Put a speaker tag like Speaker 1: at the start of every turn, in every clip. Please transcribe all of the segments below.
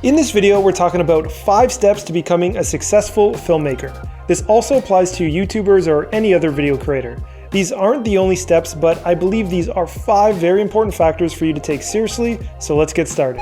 Speaker 1: In this video, we're talking about 5 steps to becoming a successful filmmaker. This also applies to YouTubers or any other video creator. These aren't the only steps, but I believe these are 5 very important factors for you to take seriously, so let's get started.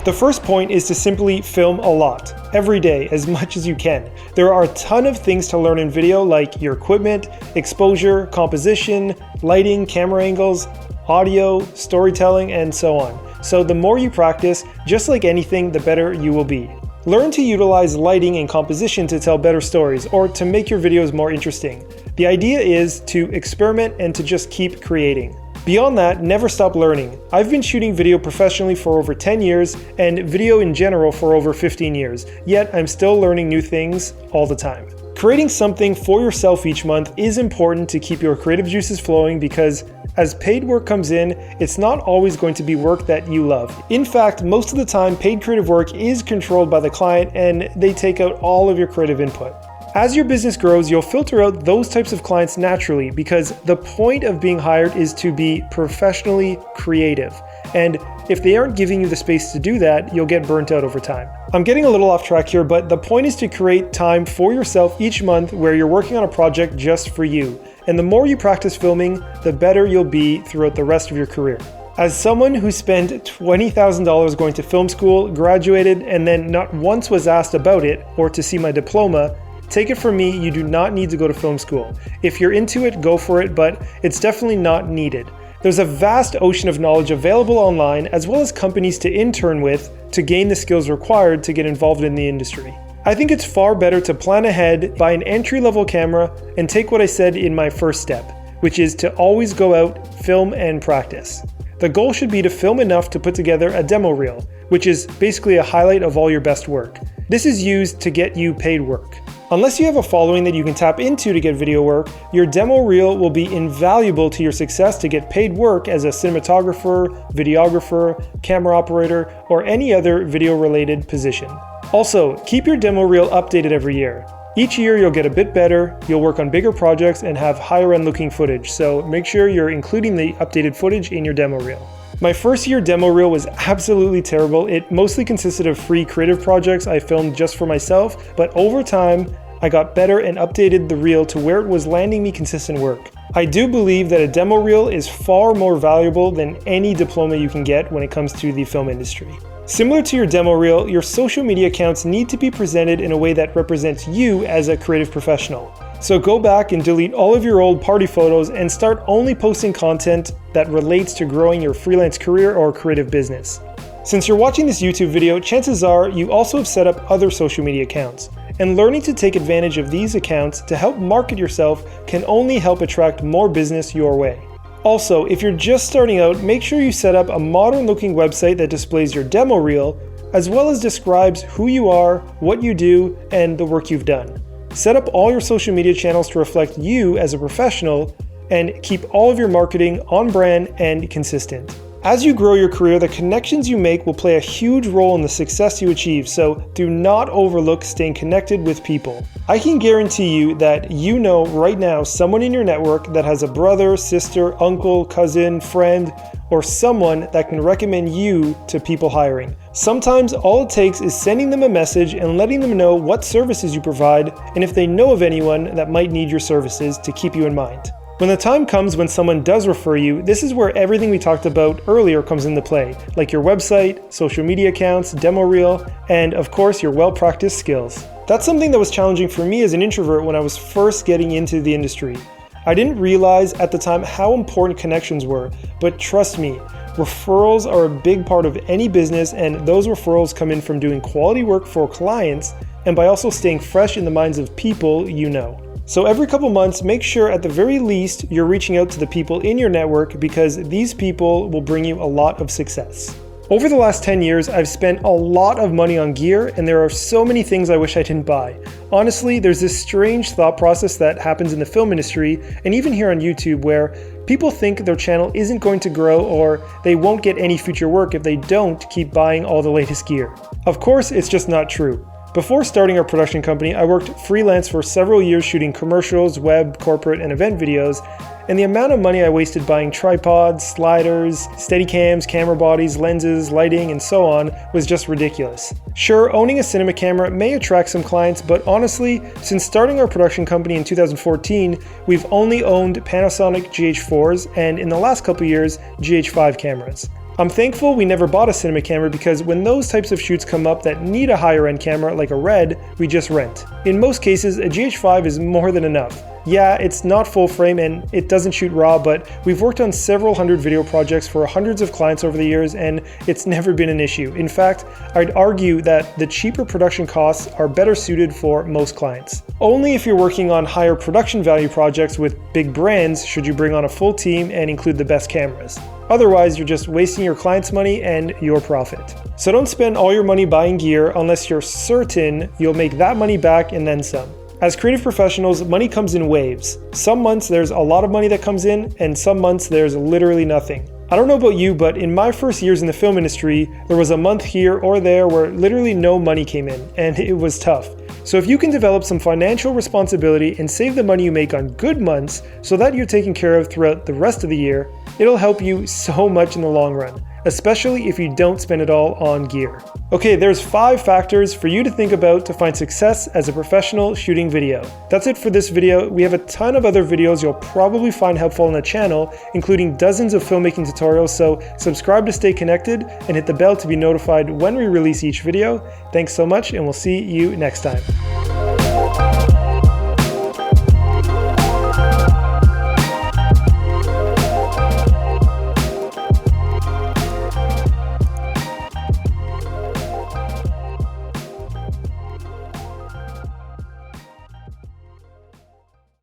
Speaker 1: The first point is to simply film a lot, every day, as much as you can. There are a ton of things to learn in video, like your equipment, exposure, composition, lighting, camera angles, audio, storytelling, and so on. So the more you practice, just like anything, the better you will be. Learn to utilize lighting and composition to tell better stories, or to make your videos more interesting. The idea is to experiment and to just keep creating. Beyond that, never stop learning. I've been shooting video professionally for over 10 years and video in general for over 15 years, yet I'm still learning new things all the time. Creating something for yourself each month is important to keep your creative juices flowing because as paid work comes in, it's not always going to be work that you love. In fact, most of the time, paid creative work is controlled by the client and they take out all of your creative input. As your business grows, you'll filter out those types of clients naturally because the point of being hired is to be professionally creative. And if they aren't giving you the space to do that, you'll get burnt out over time. I'm getting a little off track here, but the point is to create time for yourself each month where you're working on a project just for you. And the more you practice filming, the better you'll be throughout the rest of your career. As someone who spent $20,000 going to film school, graduated, and then not once was asked about it or to see my diploma, take it from me, you do not need to go to film school. If you're into it, go for it, but it's definitely not needed. There's a vast ocean of knowledge available online, as well as companies to intern with to gain the skills required to get involved in the industry. I think it's far better to plan ahead, buy an entry-level camera, and take what I said in my first step, which is to always go out, film, and practice. The goal should be to film enough to put together a demo reel, which is basically a highlight of all your best work. This is used to get you paid work. Unless you have a following that you can tap into to get video work, your demo reel will be invaluable to your success to get paid work as a cinematographer, videographer, camera operator, or any other video-related position. Also, keep your demo reel updated every year. Each year you'll get a bit better, you'll work on bigger projects and have higher-end looking footage, so make sure you're including the updated footage in your demo reel. My first year demo reel was absolutely terrible. It mostly consisted of free creative projects I filmed just for myself, but over time, I got better and updated the reel to where it was landing me consistent work. I do believe that a demo reel is far more valuable than any diploma you can get when it comes to the film industry. Similar to your demo reel, your social media accounts need to be presented in a way that represents you as a creative professional. So go back and delete all of your old party photos and start only posting content that relates to growing your freelance career or creative business. Since you're watching this YouTube video, chances are you also have set up other social media accounts. And learning to take advantage of these accounts to help market yourself can only help attract more business your way. Also, if you're just starting out, make sure you set up a modern looking website that displays your demo reel, as well as describes who you are, what you do, and the work you've done. Set up all your social media channels to reflect you as a professional and keep all of your marketing on brand and consistent. As you grow your career, the connections you make will play a huge role in the success you achieve, so do not overlook staying connected with people. I can guarantee you that you know right now someone in your network that has a brother, sister, uncle, cousin, friend, or someone that can recommend you to people hiring. Sometimes all it takes is sending them a message and letting them know what services you provide and if they know of anyone that might need your services to keep you in mind. When the time comes when someone does refer you, this is where everything we talked about earlier comes into play, like your website, social media accounts, demo reel, and of course your well-practiced skills. That's something that was challenging for me as an introvert when I was first getting into the industry. I didn't realize at the time how important connections were, but trust me, referrals are a big part of any business, and those referrals come in from doing quality work for clients and by also staying fresh in the minds of people you know. So every couple months, make sure at the very least you're reaching out to the people in your network because these people will bring you a lot of success. Over the last 10 years, I've spent a lot of money on gear and there are so many things I wish I didn't buy. Honestly, there's this strange thought process that happens in the film industry and even here on YouTube where people think their channel isn't going to grow or they won't get any future work if they don't keep buying all the latest gear. Of course, it's just not true. Before starting our production company, I worked freelance for several years shooting commercials, web, corporate, and event videos, and the amount of money I wasted buying tripods, sliders, Steadicams, camera bodies, lenses, lighting, and so on was just ridiculous. Sure, owning a cinema camera may attract some clients, but honestly, since starting our production company in 2014, we've only owned Panasonic GH4s and in the last couple years, GH5 cameras. I'm thankful we never bought a cinema camera because when those types of shoots come up that need a higher end camera like a RED, we just rent. In most cases, a GH5 is more than enough. Yeah, it's not full frame and it doesn't shoot RAW, but we've worked on several hundred video projects for hundreds of clients over the years and it's never been an issue. In fact, I'd argue that the cheaper production costs are better suited for most clients. Only if you're working on higher production value projects with big brands should you bring on a full team and include the best cameras. Otherwise, you're just wasting your client's money and your profit. So don't spend all your money buying gear unless you're certain you'll make that money back and then some. As creative professionals, money comes in waves. Some months there's a lot of money that comes in, and some months there's literally nothing. I don't know about you, but in my first years in the film industry, there was a month here or there where literally no money came in, and it was tough. So if you can develop some financial responsibility and save the money you make on good months so that you're taken care of throughout the rest of the year, it'll help you so much in the long run, especially if you don't spend it all on gear. Okay, there's 5 factors for you to think about to find success as a professional shooting video. That's it for this video. We have a ton of other videos you'll probably find helpful on the channel, including dozens of filmmaking tutorials, so subscribe to stay connected and hit the bell to be notified when we release each video. Thanks so much and we'll see you next time.